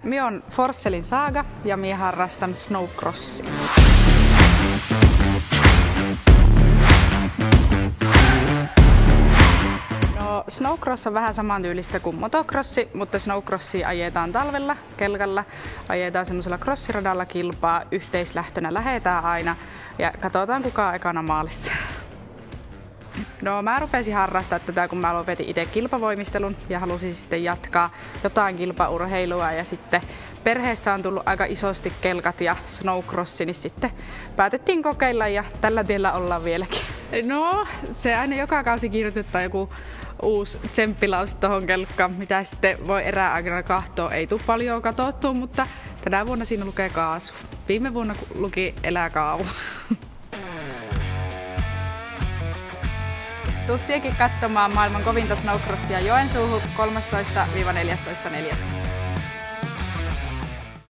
Minä on Forsellin Saaga ja minä harrastan snowcrossia. No, snowcross on vähän samantyylistä kuin motocrossi, mutta snowcrossia ajetaan talvella, kelkalla, ajetaan semmoisella crossiradalla kilpaa, yhteislähtönä lähetään aina ja katsotaan kuka on ekana maalissa. No, mä rupesin harrastaa tätä, kun mä lopetin itse kilpavoimistelun ja halusin sitten jatkaa jotain kilpaurheilua ja sitten perheessä on tullut aika isosti kelkat ja snowcrossi, niin sitten päätettiin kokeilla ja tällä tiellä ollaan vieläkin. No, se aina joka kausi kirjoitetaan joku uusi tsemppilaus tohon kelkkaan, mitä sitten voi erääaikana katsoa. Ei tule paljon katsottua, mutta tänä vuonna siinä lukee kaasu. Viime vuonna luki elää kauan. Tuu siekin katsomaan maailman kovinta snowcrossia Joensuuhun 13–14.4.